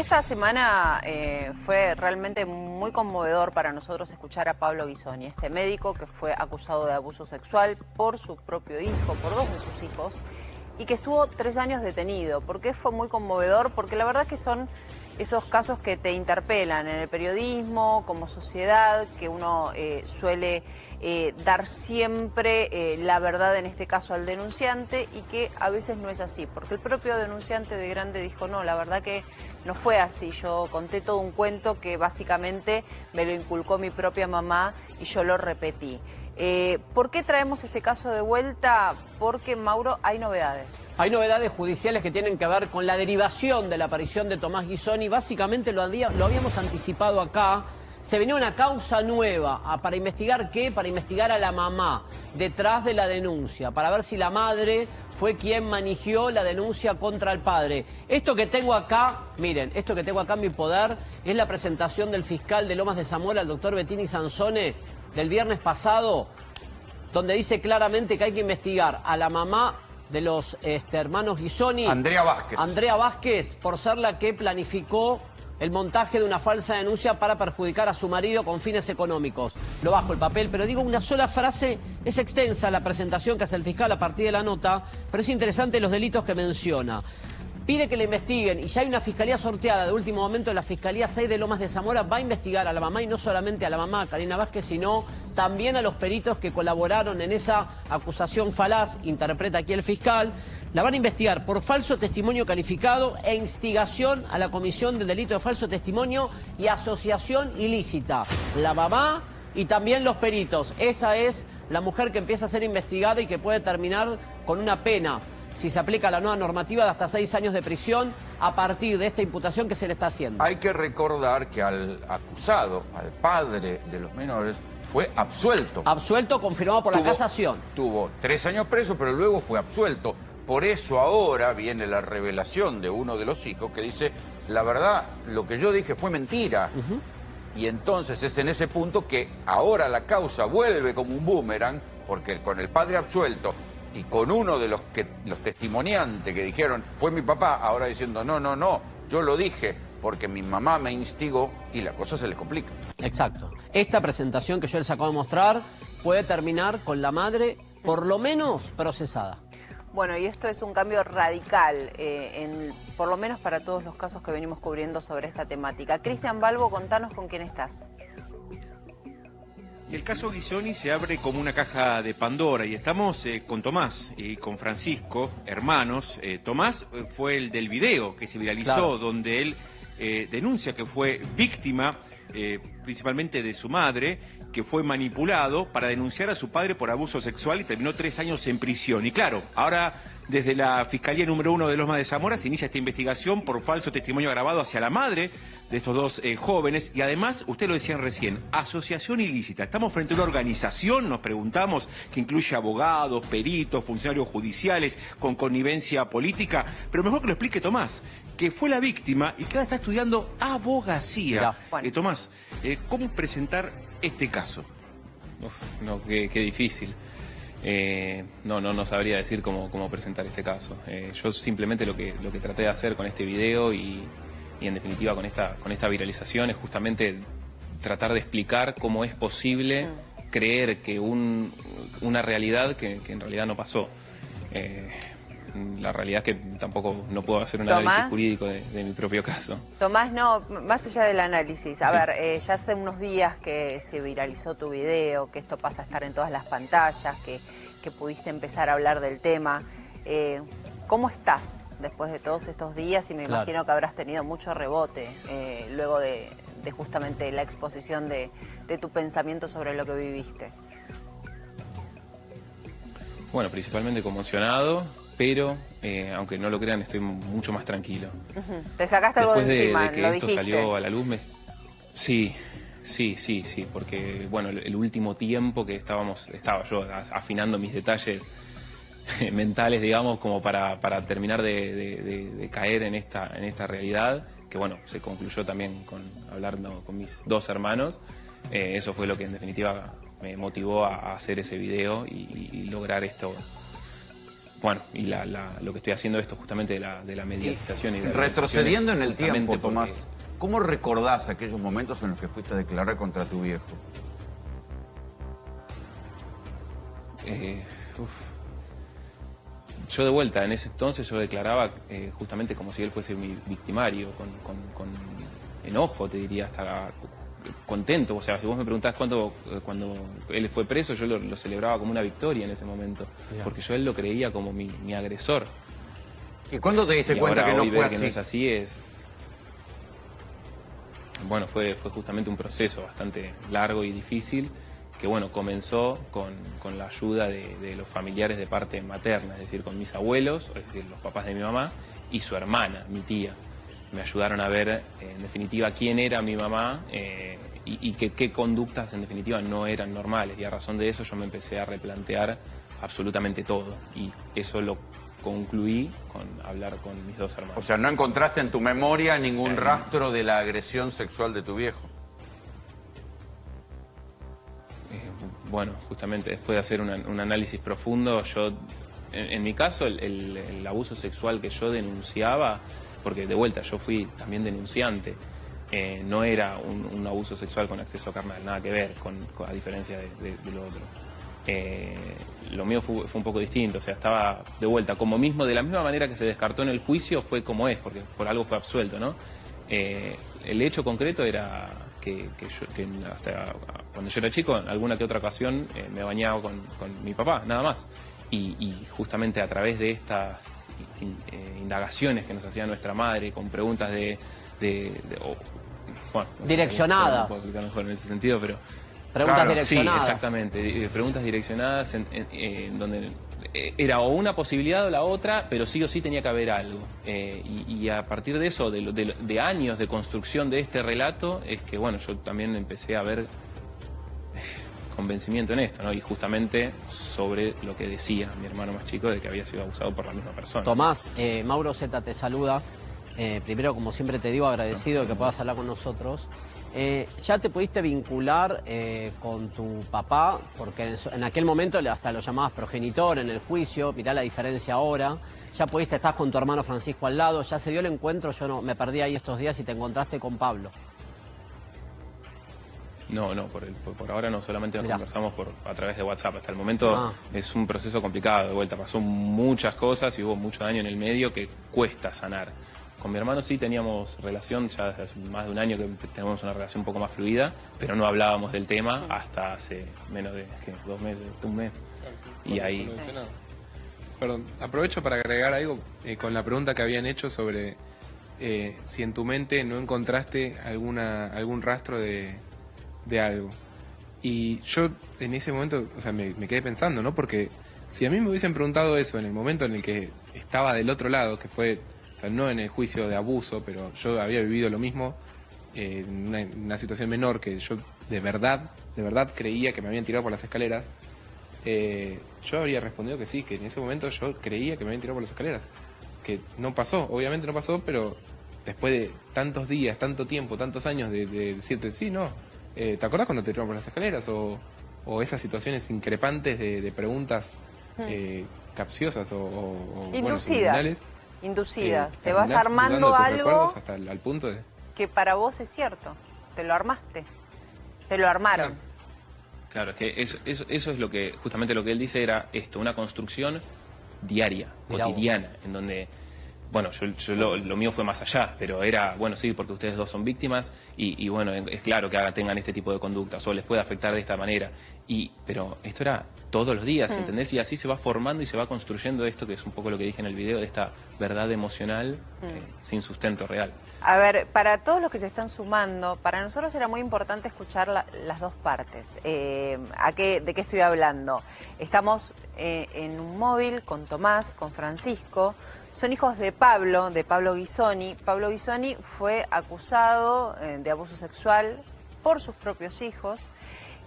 esta semana fue realmente muy conmovedor para nosotros escuchar a Pablo Ghisoni, este médico que fue acusado de abuso sexual por su propio hijo, por dos de sus hijos, y que estuvo 3 años detenido. ¿Por qué fue muy conmovedor? Porque la verdad que son esos casos que te interpelan en el periodismo, como sociedad, que uno suele dar siempre la verdad, en este caso al denunciante, y que a veces no es así, porque el propio denunciante de grande dijo, no, la verdad que no fue así, yo conté todo un cuento que básicamente me lo inculcó mi propia mamá y yo lo repetí. ¿Por qué traemos este caso de vuelta? Porque, Mauro, hay novedades. Hay novedades judiciales que tienen que ver con la derivación de la aparición de Tomás Ghisoni. Básicamente lo habíamos anticipado acá. Se venía una causa nueva. ¿Para investigar qué? Para investigar a la mamá detrás de la denuncia, para ver si la madre fue quien manigió la denuncia contra el padre. Esto que tengo acá, miren, esto que tengo acá en mi poder es la presentación del fiscal de Lomas de Zamora, el doctor Bettini Sansone, del viernes pasado, donde dice claramente que hay que investigar a la mamá de los hermanos Ghisoni, Andrea Vázquez. Andrea Vázquez, por ser la que planificó el montaje de una falsa denuncia para perjudicar a su marido con fines económicos. Lo bajo el papel, pero digo una sola frase. Es extensa la presentación que hace el fiscal a partir de la nota, pero es interesante los delitos que menciona. Pide que le investiguen, y ya hay una fiscalía sorteada de último momento. La Fiscalía 6 de Lomas de Zamora va a investigar a la mamá, y no solamente a la mamá, Karina Vázquez, sino también a los peritos que colaboraron en esa acusación falaz, interpreta aquí el fiscal. La van a investigar por falso testimonio calificado e instigación a la comisión del delito de falso testimonio y asociación ilícita. La mamá y también los peritos. Esa es la mujer que empieza a ser investigada y que puede terminar con una pena, si se aplica la nueva normativa, de hasta 6 años de prisión a partir de esta imputación que se le está haciendo. Hay que recordar que al acusado, al padre de los menores, fue absuelto. Absuelto, confirmado por la casación. Tuvo 3 años preso, pero luego fue absuelto. Por eso ahora viene la revelación de uno de los hijos que dice, la verdad, lo que yo dije fue mentira. Y entonces es en ese punto que ahora la causa vuelve como un boomerang, porque con el padre absuelto y con uno de los testimoniantes que dijeron, fue mi papá, ahora diciendo, no, yo lo dije porque mi mamá me instigó, y la cosa se les complica. Exacto. Esta presentación que yo les acabo de mostrar puede terminar con la madre, por lo menos, procesada. Bueno, y esto es un cambio radical, por lo menos para todos los casos que venimos cubriendo sobre esta temática. Cristian Balbo, contanos con quién estás. Y el caso Ghisoni se abre como una caja de Pandora, y estamos con Tomás y con Francisco, hermanos. Tomás fue el del video que se viralizó, claro, donde él denuncia que fue víctima principalmente de su madre, que fue manipulado para denunciar a su padre por abuso sexual, y terminó 3 años en prisión. Y claro, ahora desde la Fiscalía número 1 de Lomas de Zamora se inicia esta investigación por falso testimonio agravado hacia la madre de estos dos jóvenes, y además, usted lo decían recién, asociación ilícita. Estamos frente a una organización, nos preguntamos, que incluye abogados, peritos, funcionarios judiciales, con connivencia política, pero mejor que lo explique Tomás, que fue la víctima y que ahora está estudiando abogacía. Tomás, ¿cómo presentar este caso? No, qué difícil. No sabría decir cómo presentar este caso. Yo simplemente lo que traté de hacer con este video y en definitiva con esta viralización es justamente tratar de explicar cómo es posible creer que una realidad que en realidad no pasó. La realidad es que tampoco no puedo hacer un análisis jurídico de mi propio caso. Tomás, no, más allá del análisis, a ver, ya hace unos días que se viralizó tu video, que esto pasa a estar en todas las pantallas, que pudiste empezar a hablar del tema. ¿Cómo estás después de todos estos días? Y me imagino que habrás tenido mucho rebote luego de justamente la exposición de tu pensamiento sobre lo que viviste. Bueno, principalmente conmocionado, pero aunque no lo crean, estoy mucho más tranquilo. ¿Te sacaste algo de encima? De que ¿Lo esto dijiste? salió a la luz, sí, porque bueno, el último tiempo que estaba yo afinando mis detalles mentales, digamos, como para terminar de caer en esta realidad, que bueno, se concluyó también hablando con mis 2 hermanos. Eso fue lo que en definitiva me motivó a hacer ese video y lograr esto, bueno, y lo que estoy haciendo esto justamente de la mediatización y de la retrocediendo en el justamente tiempo, porque- Tomás, ¿cómo recordás aquellos momentos en los que fuiste a declarar contra tu viejo? Uf. Yo de vuelta, en ese entonces yo declaraba justamente como si él fuese mi victimario, con enojo, te diría, hasta contento. O sea, si vos me preguntás cuando él fue preso, yo lo celebraba como una victoria en ese momento, porque yo él lo creía como mi agresor. ¿Y cuándo te diste Y cuenta ahora que no hoy fue ver así? que no es así bueno, fue justamente un proceso bastante largo y difícil, que bueno, comenzó con la ayuda de los familiares de parte materna, es decir, con mis abuelos, es decir, los papás de mi mamá, y su hermana, mi tía. Me ayudaron a ver, en definitiva, quién era mi mamá y qué conductas, en definitiva, no eran normales. Y a razón de eso yo me empecé a replantear absolutamente todo. Y eso lo concluí con hablar con mis dos hermanos. O sea, ¿no encontraste en tu memoria ningún rastro de la agresión sexual de tu viejo? Bueno, justamente después de hacer un análisis profundo, yo, en mi caso, el abuso sexual que yo denunciaba, porque de vuelta yo fui también denunciante, no era un abuso sexual con acceso carnal, nada que ver, a diferencia de lo otro. Lo mío fue un poco distinto, o sea, estaba de vuelta, como mismo, de la misma manera que se descartó en el juicio, fue como es, porque por algo fue absuelto, ¿no? El hecho concreto era que hasta cuando yo era chico, en alguna que otra ocasión, me bañaba con mi papá, nada más. Y justamente a través de estas indagaciones que nos hacía nuestra madre, con preguntas bueno, no sé, Direccionadas. no puedo explicar mejor en ese sentido, pero... Preguntas Claro, direccionadas. Sí, exactamente. Preguntas direccionadas en donde era o una posibilidad o la otra, pero sí o sí tenía que haber algo. Y a partir de eso, de años de construcción de este relato, es que bueno, yo también empecé a ver convencimiento en esto, ¿no? Y justamente sobre lo que decía mi hermano más chico de que había sido abusado por la misma persona. Tomás, Mauro Zeta te saluda. Primero, como siempre te digo, agradecido de que puedas hablar con nosotros. ¿Ya te pudiste vincular con tu papá? Porque en aquel momento hasta lo llamabas progenitor en el juicio, mirá la diferencia ahora. Ya pudiste, estás con tu hermano Francisco al lado, ya se dio el encuentro, yo no me perdí ahí estos días y te encontraste con Pablo. No, por ahora no, solamente nos Mirá. conversamos a través de WhatsApp. Hasta el momento es un proceso complicado, de vuelta, pasó muchas cosas y hubo mucho daño en el medio que cuesta sanar. Con mi hermano sí teníamos relación, ya desde hace más de un año que tenemos una relación un poco más fluida, pero no hablábamos del tema hasta hace menos de 2 meses, un mes. Y ahí... Perdón, aprovecho para agregar algo con la pregunta que habían hecho sobre si en tu mente no encontraste algún rastro de algo. Y yo en ese momento, o sea, me quedé pensando, ¿no? Porque si a mí me hubiesen preguntado eso en el momento en el que estaba del otro lado, que fue, o sea, no en el juicio de abuso, pero yo había vivido lo mismo en una situación menor, que yo de verdad creía que me habían tirado por las escaleras, yo habría respondido que sí, que en ese momento yo creía que me habían tirado por las escaleras. Que no pasó, obviamente no pasó, pero después de tantos días, tanto tiempo, tantos años de decirte sí, no, ¿te acordás cuando te tiraron por las escaleras? O esas situaciones increpantes de preguntas capciosas o Inducidas. Inducidas. Te vas terminás armando dudando de tus algo recuerdos hasta al punto de... que para vos es cierto. Te lo armaste. Te lo armaron. Claro, es que eso es lo que, justamente lo que él dice era esto, una construcción diaria, Mirá vos. cotidiana, en donde, bueno, yo lo mío fue más allá, pero era, bueno, sí, porque ustedes dos son víctimas y bueno, es claro que tengan este tipo de conductas o les puede afectar de esta manera, pero esto era todos los días, ¿entendés? Y así se va formando y se va construyendo esto, que es un poco lo que dije en el video, de esta verdad emocional sin sustento real. A ver, para todos los que se están sumando, para nosotros era muy importante escuchar las dos partes. ¿De qué estoy hablando? Estamos en un móvil con Tomás, con Francisco. Son hijos de Pablo Ghisoni. Pablo Ghisoni fue acusado de abuso sexual por sus propios hijos.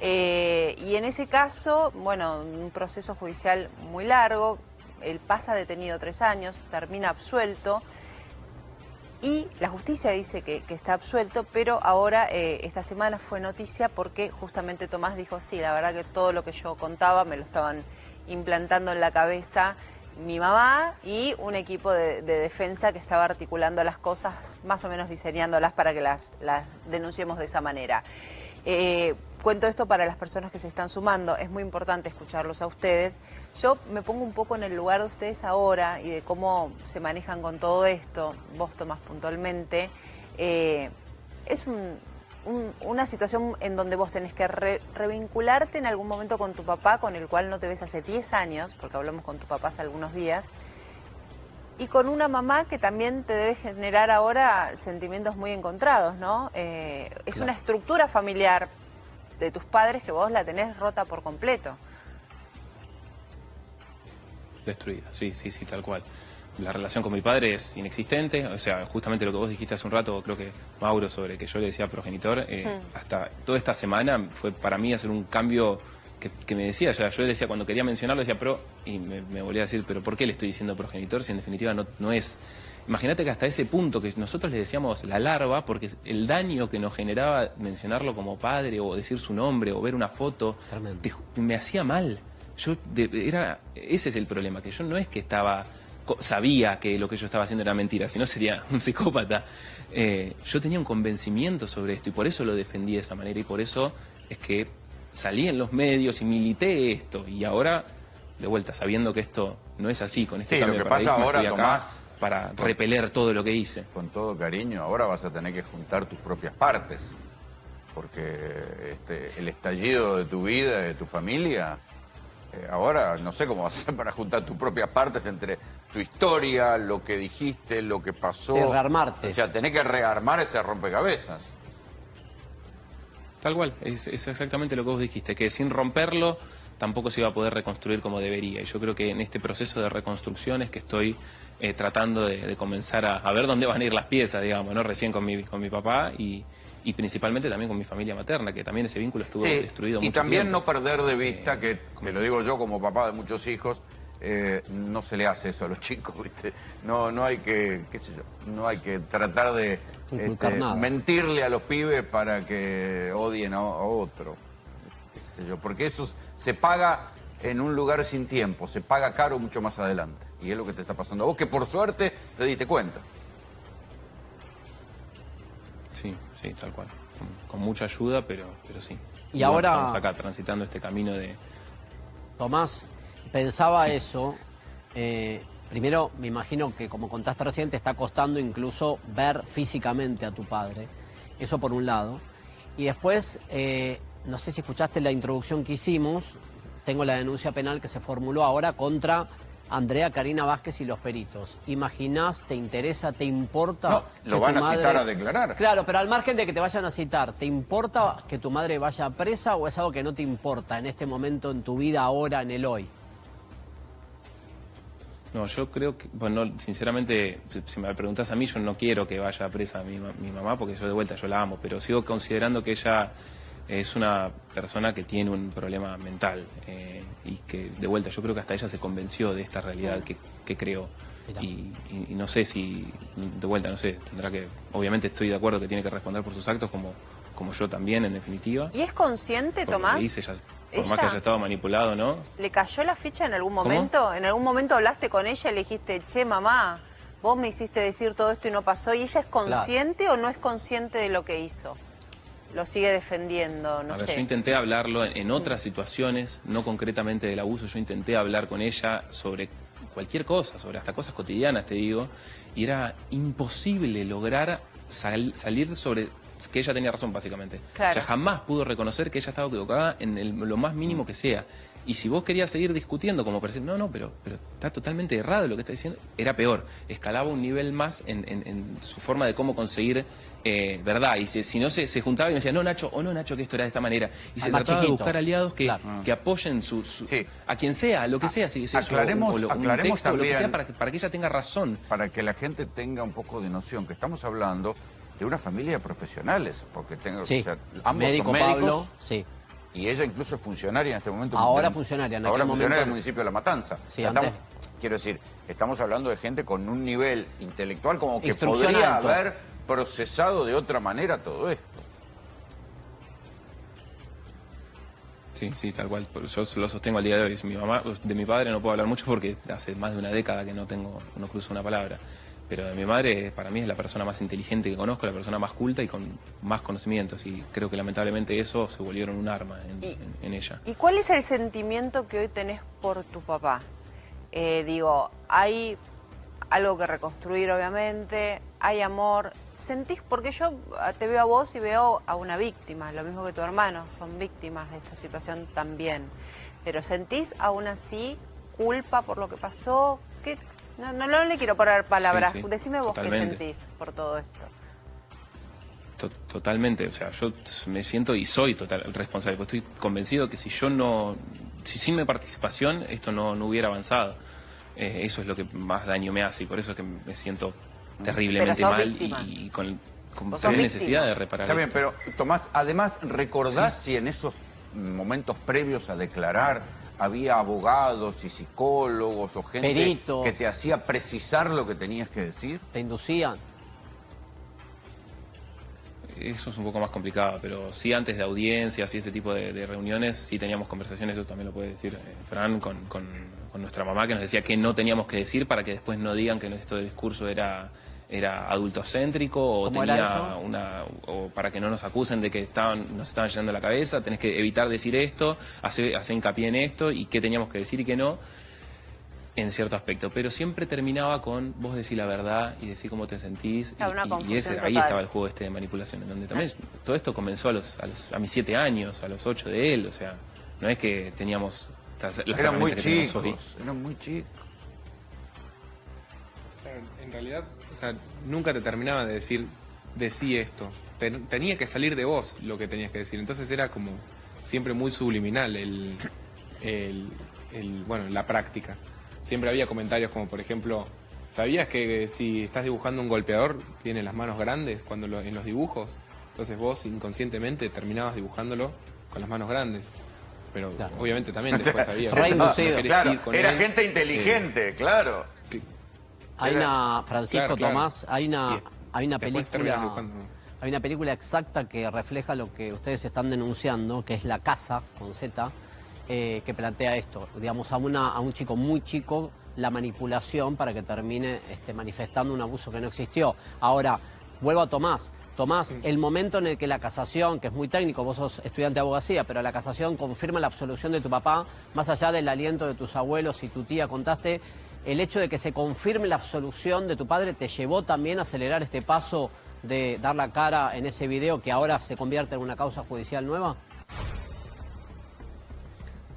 Y en ese caso, bueno, un proceso judicial muy largo. Él pasa detenido 3 años, termina absuelto. Y la justicia dice que está absuelto, pero ahora esta semana fue noticia porque justamente Tomás dijo, sí, la verdad que todo lo que yo contaba me lo estaban implantando en la cabeza, mi mamá y un equipo de defensa que estaba articulando las cosas, más o menos diseñándolas para que las denunciemos de esa manera. Cuento esto para las personas que se están sumando, es muy importante escucharlos a ustedes. Yo me pongo un poco en el lugar de ustedes ahora y de cómo se manejan con todo esto, vos, Tomás, puntualmente. Es una situación en donde vos tenés que revincularte en algún momento con tu papá, con el cual no te ves hace 10 años, porque hablamos con tu papá hace algunos días, y con una mamá que también te debe generar ahora sentimientos muy encontrados, ¿no? Es una estructura familiar de tus padres que vos la tenés rota por completo. Destruida, sí, tal cual. La relación con mi padre es inexistente, o sea, justamente lo que vos dijiste hace un rato, creo que Mauro, sobre que yo le decía progenitor, hasta toda esta semana fue para mí hacer un cambio que me decía, yo le decía, cuando quería mencionarlo, decía y me volvía a decir, pero ¿por qué le estoy diciendo progenitor si en definitiva no es? Imagínate que hasta ese punto que nosotros le decíamos la larva, porque el daño que nos generaba mencionarlo como padre o decir su nombre o ver una foto, me hacía mal. Ese es el problema, que yo no es que sabía que lo que yo estaba haciendo era mentira, si no sería un psicópata. Yo tenía un convencimiento sobre esto y por eso lo defendí de esa manera y por eso es que salí en los medios y milité esto. Y ahora, de vuelta, sabiendo que esto no es así, con este cambio de paradigma, pasa ahora, estoy acá Tomás, para repeler todo lo que hice. Con todo cariño, ahora vas a tener que juntar tus propias partes, porque el estallido de tu vida, de tu familia, ahora no sé cómo vas a hacer para juntar tus propias partes entre tu historia, lo que dijiste, lo que pasó. Sí, rearmarte. O sea, tenés que rearmar ese rompecabezas. Tal cual, es exactamente lo que vos dijiste, que sin romperlo tampoco se iba a poder reconstruir como debería. Y yo creo que en este proceso de reconstrucción es que estoy tratando de comenzar a ver dónde van a ir las piezas, digamos, ¿no? Recién con mi papá y principalmente también con mi familia materna, que también ese vínculo estuvo destruido mucho y también tiempo. no perder de vista, que lo digo yo como papá de muchos hijos, no se le hace eso a los chicos, ¿viste? No hay que, qué sé yo, no hay que tratar de mentirle a los pibes para que odien a otro, qué sé yo, porque eso se paga en un lugar sin tiempo, se paga caro mucho más adelante, y es lo que te está pasando a vos, que por suerte te diste cuenta. Sí, tal cual, con mucha ayuda, pero sí. Y ahora estamos acá transitando este camino de... Tomás, pensaba eso, primero me imagino que como contaste recién te está costando incluso ver físicamente a tu padre, eso por un lado, y después, no sé si escuchaste la introducción que hicimos, tengo la denuncia penal que se formuló ahora contra Andrea Karina Vázquez y los peritos. ¿Imaginás, te interesa, te importa? No, lo van a citar a declarar. Claro, pero al margen de que te vayan a citar, ¿te importa que tu madre vaya presa o es algo que no te importa en este momento, en tu vida, ahora, en el hoy? No, yo creo que, bueno, sinceramente, si me preguntás a mí, yo no quiero que vaya presa mi mamá, porque yo de vuelta yo la amo, pero sigo considerando que ella es una persona que tiene un problema mental y que de vuelta yo creo que hasta ella se convenció de esta realidad que creó. Y no sé si, de vuelta, no sé, tendrá que, obviamente estoy de acuerdo que tiene que responder por sus actos como yo también, en definitiva. ¿Y es consciente, Tomás? Por más que haya estado manipulado, ¿no? ¿Le cayó la ficha en algún momento? ¿Cómo? ¿En algún momento hablaste con ella y le dijiste, che, mamá, vos me hiciste decir todo esto y no pasó? ¿Y ella es consciente o no es consciente de lo que hizo? Lo sigue defendiendo, no sé. Yo intenté hablarlo en otras situaciones, no concretamente del abuso, yo intenté hablar con ella sobre cualquier cosa, sobre hasta cosas cotidianas, te digo, y era imposible lograr salir sobre que ella tenía razón, básicamente. Claro. O sea, jamás pudo reconocer que ella estaba equivocada en lo más mínimo que sea. Y si vos querías seguir discutiendo, como parecía, pero está totalmente errado lo que está diciendo, era peor. Escalaba un nivel más en su forma de cómo conseguir verdad. Y si no se juntaba y me decía, no, Nacho, que esto era de esta manera. Y se trataba de buscar aliados que apoyen a quien sea, lo que sea. Si aclaremos un texto, también, lo que sea, para que ella tenga razón. Para que la gente tenga un poco de noción, que estamos hablando de una familia de profesionales, porque ambos son médicos. Pablo, y ella incluso es funcionaria en este momento. Ahora funcionaria. Ahora funcionaria del municipio de La Matanza. Sí, quiero decir, estamos hablando de gente con un nivel intelectual como que podría haber procesado de otra manera todo esto. Sí, sí, tal cual. Yo lo sostengo al día de hoy. De mi padre no puedo hablar mucho porque hace más de una década que no cruzo una palabra. Pero de mi madre, para mí es la persona más inteligente que conozco, la persona más culta y con más conocimientos. Y creo que lamentablemente eso se volvieron un arma en ella. ¿Y cuál es el sentimiento que hoy tenés por tu papá? Digo, hay algo que reconstruir, obviamente, hay amor. ¿Sentís? Porque yo te veo a vos y veo a una víctima, lo mismo que tu hermano, son víctimas de esta situación también. Pero ¿sentís aún así culpa por lo que pasó? ¿Qué? No le quiero poner palabras. Sí, sí, Decime vos totalmente. qué sentís por todo esto. Totalmente, o sea, yo me siento y soy total responsable, porque estoy convencido que si sin mi participación esto no hubiera avanzado. Eso es lo que más daño me hace y por eso es que me siento terriblemente mal y con necesidad de reparar Está bien, esto. pero Tomás, además, ¿recordás si en esos momentos previos a declarar había abogados y psicólogos o gente Peritos. que te hacía precisar lo que tenías que decir? ¿Te inducían? Eso es un poco más complicado, pero sí antes de audiencias y ese tipo de reuniones sí teníamos conversaciones, eso también lo puede decir Fran, con nuestra mamá, que nos decía que no teníamos que decir para que después no digan que nuestro discurso era adultocéntrico o ¿Cómo era tenía o para que no nos acusen de que nos estaban llenando la cabeza, tenés que evitar decir esto, hacer hincapié en esto y qué teníamos que decir y qué no. En cierto aspecto, pero siempre terminaba con vos decir la verdad y decir cómo te sentís y total. ahí estaba el juego de manipulación, en donde también todo esto comenzó a mis 7 años, a los 8 de él, o sea, no es que teníamos las Eran muy herramientas que tenemos hoy. chicos, eran muy chicos. En realidad, o sea, nunca te terminaba de decir, decí esto. Tenía que salir de vos lo que tenías que decir. Entonces era como siempre muy subliminal bueno, la práctica. Siempre había comentarios como, por ejemplo, ¿sabías que si estás dibujando un golpeador tiene las manos grandes en los dibujos? Entonces vos inconscientemente terminabas dibujándolo con las manos grandes. Pero claro, obviamente también después sabías. Reinducido. Claro, era gente inteligente, claro. Hay una, Francisco, claro. Tomás, hay una Después terminás película... dibujando. Hay una película exacta que refleja lo que ustedes están denunciando, que es La Casa, con Z, que plantea esto. Digamos, a un chico muy chico, la manipulación para que termine manifestando un abuso que no existió. Ahora, vuelvo a Tomás. Tomás, el momento en el que la casación, que es muy técnico, vos sos estudiante de abogacía, pero la casación confirma la absolución de tu papá, más allá del aliento de tus abuelos y tu tía, contaste, el hecho de que se confirme la absolución de tu padre, ¿te llevó también a acelerar este paso de dar la cara en ese video que ahora se convierte en una causa judicial nueva?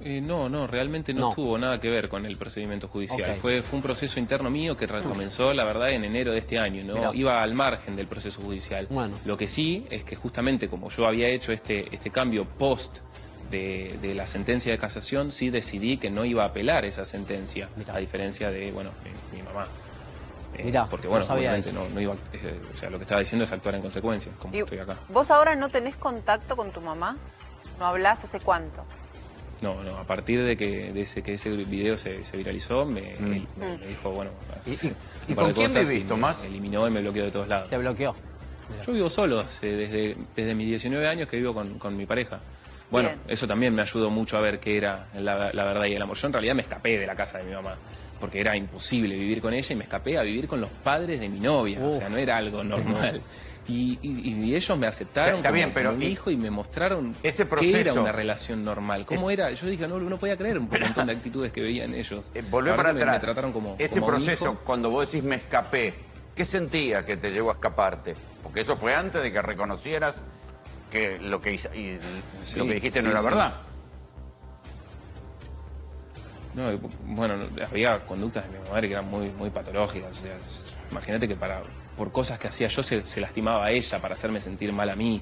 No, realmente no tuvo nada que ver con el procedimiento judicial. Okay. Fue un proceso interno mío que comenzó, la verdad, en enero de este año. No Mirá. iba al margen del proceso judicial. Bueno. Lo que sí es que justamente como yo había hecho este cambio post de la sentencia de casación, sí decidí que no iba a apelar esa sentencia, Mirá. a diferencia de, mi mamá. Mirá, porque, no sabía obviamente eso. no iba, o sea, lo que estaba diciendo es actuar en consecuencia, como Y estoy acá. ¿Vos ahora no tenés contacto con tu mamá? ¿No hablás hace cuánto? No, a partir de que ese video se viralizó, me dijo, bueno, ¿Y un par con de quién cosas vivís, y Tomás? Me eliminó y me bloqueó de todos lados. Te bloqueó. Yo vivo solo, desde mis 19 años que vivo con mi pareja. Bueno, Bien. eso también me ayudó mucho a ver qué era la verdad y el amor. Yo en realidad me escapé de la casa de mi mamá, porque era imposible vivir con ella y me escapé a vivir con los padres de mi novia, o sea, no era algo normal. Y ellos me aceptaron Está bien, pero como un hijo y me mostraron ese qué era proceso- una relación normal. ¿Cómo era? Yo dije, no podía creer un montón de actitudes que veían ellos. Volvé La para verdad que atrás. Me trataron como Ese como a un proceso, hijo. cuando vos decís me escapé, ¿qué sentía que te llevó a escaparte? Porque eso fue antes de que reconocieras que lo que lo que dijiste no era sí. verdad. No, bueno, había conductas de mi madre que eran muy patológicas. O sea, imagínate que por cosas que hacía yo se lastimaba a ella para hacerme sentir mal a mí.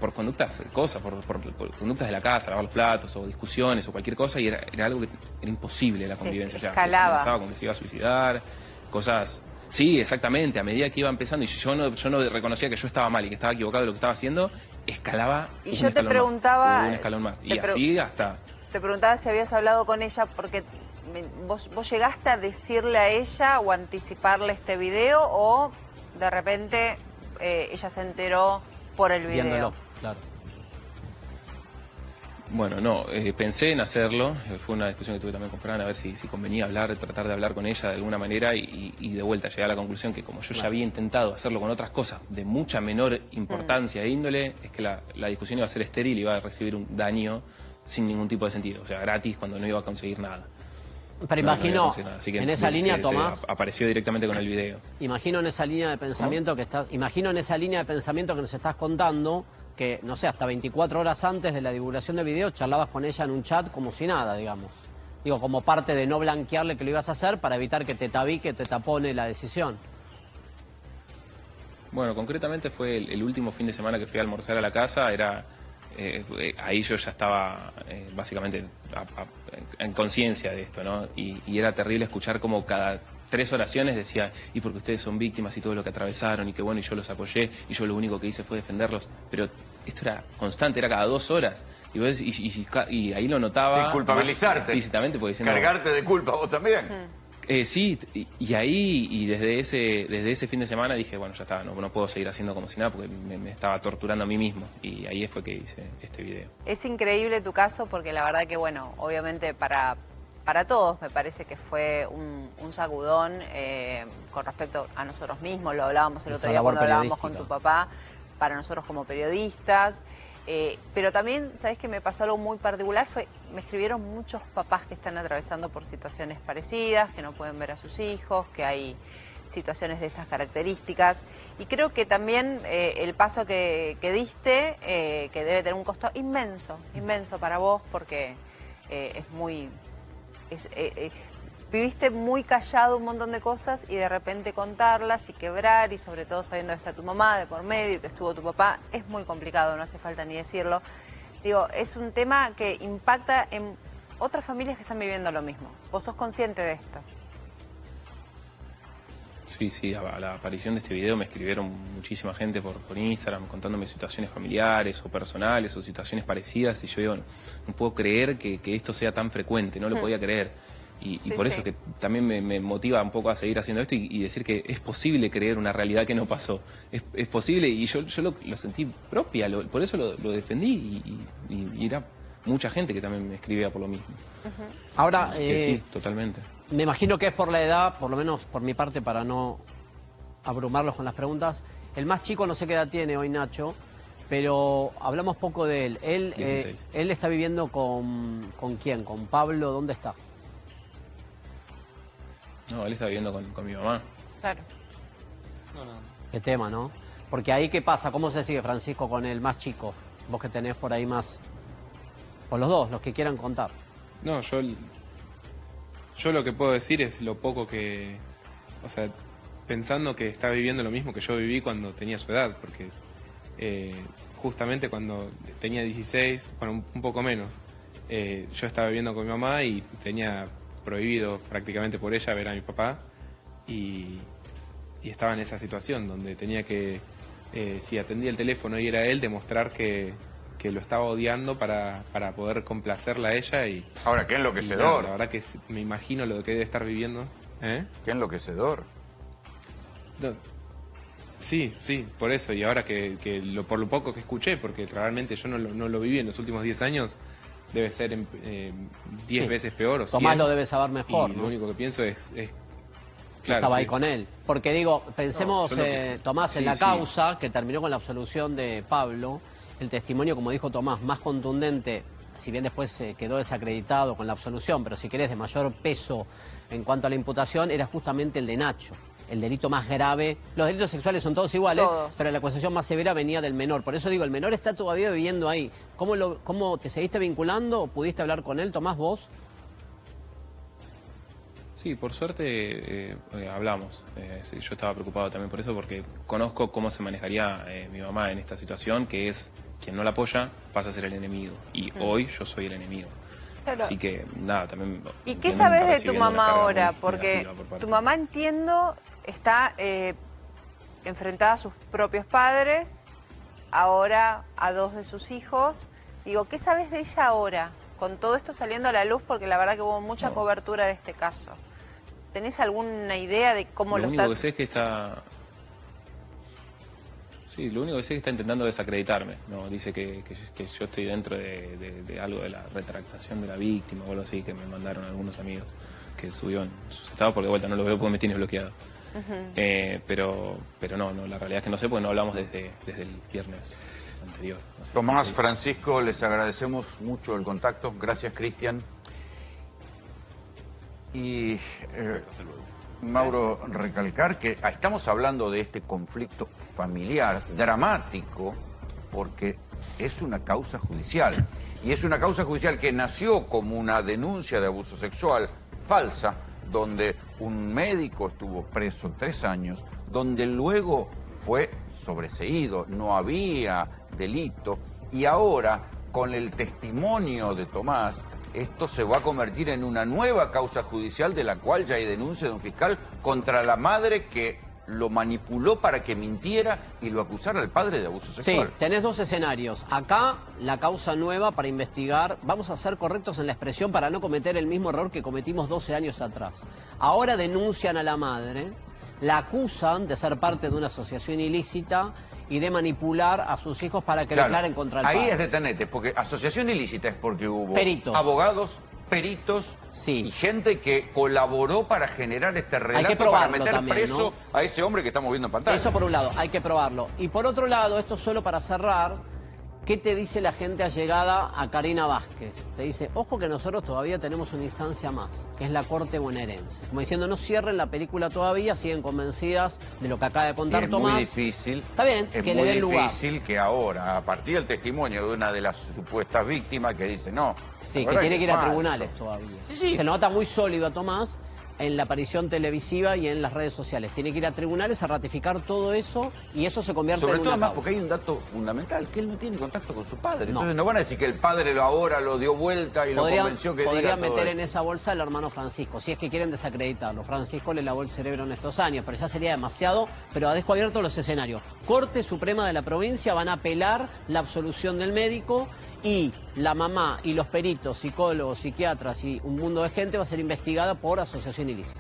Por conductas, por conductas de la casa, lavar los platos o discusiones o cualquier cosa, y era algo que era imposible la convivencia. escalaba. Se amenazaba con que se iba a suicidar, cosas. Sí, exactamente, a medida que iba empezando y yo no reconocía que yo estaba mal y que estaba equivocado de lo que estaba haciendo, escalaba. Y un yo te escalón más, preguntaba- un escalón más. te Y así hasta. Te preguntaba si habías hablado con ella porque vos llegaste a decirle a ella o anticiparle este video o de repente ella se enteró por el video. Viéndolo, claro. Bueno, no, pensé en hacerlo, fue una discusión que tuve también con Fran, a ver si convenía hablar, tratar de hablar con ella de alguna manera y de vuelta llegué a la conclusión que como yo ya había intentado hacerlo con otras cosas de mucha menor importancia e índole, es que la discusión iba a ser estéril y iba a recibir un daño sin ningún tipo de sentido, o sea, gratis cuando no iba a conseguir nada. Pero No, imagino, no iba a conseguir nada. Así que en esa línea, Tomás, apareció directamente con el video. imagino en esa línea de pensamiento que estás, imagino en esa línea de pensamiento que nos estás contando, que, no sé, hasta 24 horas antes de la divulgación del video charlabas con ella en un chat como si nada, digamos. Digo, como parte de no blanquearle que lo ibas a hacer para evitar que te tabique, te tapone la decisión. Bueno, concretamente fue el último fin de semana que fui a almorzar a la casa, ahí yo ya estaba básicamente en conciencia de esto, ¿no? Y era terrible escuchar como cada 3 oraciones decía, y porque ustedes son víctimas y todo lo que atravesaron, y que bueno, y yo los apoyé, y yo lo único que hice fue defenderlos. Pero esto era constante, era cada 2 horas. Y ahí lo notaba. Y culpabilizarte. Explícitamente, porque diciendo, Cargarte de culpa vos también. sí, y ahí, y desde ese fin de semana dije, bueno, ya está, no puedo seguir haciendo como si nada, porque me estaba torturando a mí mismo. Y ahí fue que hice este video. Es increíble tu caso porque la verdad que, bueno, obviamente para todos me parece que fue un sacudón con respecto a nosotros mismos. Lo hablábamos el otro día cuando hablábamos con tu papá, para nosotros como periodistas. Pero también, ¿sabes qué me pasó algo muy particular? Me escribieron muchos papás que están atravesando por situaciones parecidas, que no pueden ver a sus hijos, que hay situaciones de estas características. Y creo que también el paso que diste, que debe tener un costo inmenso para vos, porque es muy... viviste muy callado un montón de cosas y de repente contarlas y quebrar, y sobre todo sabiendo que está tu mamá de por medio y que estuvo tu papá, es muy complicado, no hace falta ni decirlo. Digo, es un tema que impacta en otras familias que están viviendo lo mismo. ¿Vos sos consciente de esto? Sí, a la aparición de este video me escribieron muchísima gente por Instagram contándome situaciones familiares o personales o situaciones parecidas, y yo digo, no puedo creer que esto sea tan frecuente, no lo podía creer. Y por eso que también me motiva un poco a seguir haciendo esto y decir que es posible creer una realidad que no pasó. Es posible, y yo lo sentí propia, por eso lo defendí, y era mucha gente que también me escribía por lo mismo. Ahora, sí, totalmente. Me imagino que es por la edad, por lo menos por mi parte, para no abrumarlos con las preguntas. El más chico no sé qué edad tiene hoy, Nacho, pero hablamos poco de él. Él está viviendo ¿con quién? ¿Con Pablo? ¿Dónde está? No, él está viviendo con mi mamá. Claro. Qué tema, ¿no? Porque ahí, ¿qué pasa? ¿Cómo se sigue, Francisco, con el más chico? Vos que tenés por ahí más... O los dos, los que quieran contar. No, yo lo que puedo decir es lo poco que... O sea, pensando que está viviendo lo mismo que yo viví cuando tenía su edad, porque justamente cuando tenía 16, bueno, un poco menos, yo estaba viviendo con mi mamá y tenía prohibido prácticamente por ella ver a mi papá, y estaba en esa situación donde tenía que, si atendía el teléfono y era él, demostrar que lo estaba odiando para poder complacerla a ella. Y ahora, qué enloquecedor. La verdad que me imagino lo que debe estar viviendo. Qué enloquecedor. No, sí, por eso. Y ahora por lo poco que escuché, porque realmente yo no lo viví en los últimos 10 años, debe ser 10 veces peor o 100. Tomás lo debe saber mejor, y ¿no? lo único que pienso es claro, estaba ahí sí. con él. Porque digo, pensemos, Tomás, en la sí. causa que terminó con la absolución de Pablo. El testimonio, como dijo Tomás, más contundente, si bien después quedó desacreditado con la absolución, pero si querés de mayor peso en cuanto a la imputación, era justamente el de Nacho. El delito más grave. Los delitos sexuales son todos iguales, pero la acusación más severa venía del menor. Por eso digo, el menor está todavía viviendo ahí. ¿Cómo te seguiste vinculando o pudiste hablar con él, Tomás, vos? Sí, por suerte hablamos. Sí, yo estaba preocupado también por eso, porque conozco cómo se manejaría mi mamá en esta situación, que es quien no la apoya pasa a ser el enemigo. Y hoy yo soy el enemigo. Claro. Así que, nada, también... ¿Y qué sabes de tu mamá ahora? Porque tu mamá, entiendo, está enfrentada a sus propios padres, ahora a 2 de sus hijos. Digo, ¿qué sabes de ella ahora? Con todo esto saliendo a la luz, porque la verdad que hubo mucha cobertura de este caso. ¿Tenés alguna idea de cómo lo está...? Lo único que sé es que está... Sí, lo único que sé es que está intentando desacreditarme, ¿no? Dice que yo estoy dentro de algo de la retractación de la víctima o algo así, que me mandaron algunos amigos que subió en sus estados, porque de vuelta no lo veo porque me tiene bloqueado. Pero no, la realidad es que no sé porque no hablamos desde el viernes anterior. No sé. Tomás, Francisco, les agradecemos mucho el contacto. Gracias, Cristian. Y Mauro, recalcar que estamos hablando de este conflicto familiar dramático porque es una causa judicial. Y es una causa judicial que nació como una denuncia de abuso sexual falsa, donde un médico estuvo preso 3 años, donde luego fue sobreseído, no había delito, y ahora, con el testimonio de Tomás, esto se va a convertir en una nueva causa judicial de la cual ya hay denuncia de un fiscal contra la madre que lo manipuló para que mintiera y lo acusara al padre de abuso sexual. Sí, tenés 2 escenarios. Acá, la causa nueva para investigar, vamos a ser correctos en la expresión para no cometer el mismo error que cometimos 12 años atrás. Ahora denuncian a la madre, la acusan de ser parte de una asociación ilícita y de manipular a sus hijos para que declaren contra el padre. Ahí es detenete, porque asociación ilícita es porque hubo peritos, abogados, peritos y gente que colaboró para generar este relato, para meter también, preso, ¿no?, a ese hombre que estamos viendo en pantalla. Eso por un lado, hay que probarlo. Y por otro lado, esto solo para cerrar, ¿qué te dice la gente allegada a Karina Vázquez? Te dice, ojo que nosotros todavía tenemos una instancia más, que es la Corte Bonaerense. Como diciendo, no cierren la película todavía, siguen convencidas de lo que acaba de contar Tomás. Es muy difícil. Está bien, es que muy le den lugar. difícil que ahora, a partir del testimonio de una de las supuestas víctimas que dice, no. Sí, que tiene que ir a tribunales todavía. Se nota muy sólido a Tomás en la aparición televisiva y en las redes sociales. Tiene que ir a tribunales a ratificar todo eso y eso se convierte en una Sobre todo más causa. porque hay un dato fundamental, que él no tiene contacto con su padre. Entonces no van a decir que el padre ahora lo dio vuelta y lo convenció que diga todo. Podrían meter en esa bolsa al hermano Francisco, si es que quieren desacreditarlo. Francisco le lavó el cerebro en estos años, pero ya sería demasiado. Pero dejo abiertos los escenarios. Corte Suprema de la provincia van a apelar la absolución del médico y la mamá y los peritos, psicólogos, psiquiatras y un mundo de gente va a ser investigada por asociación ilícita.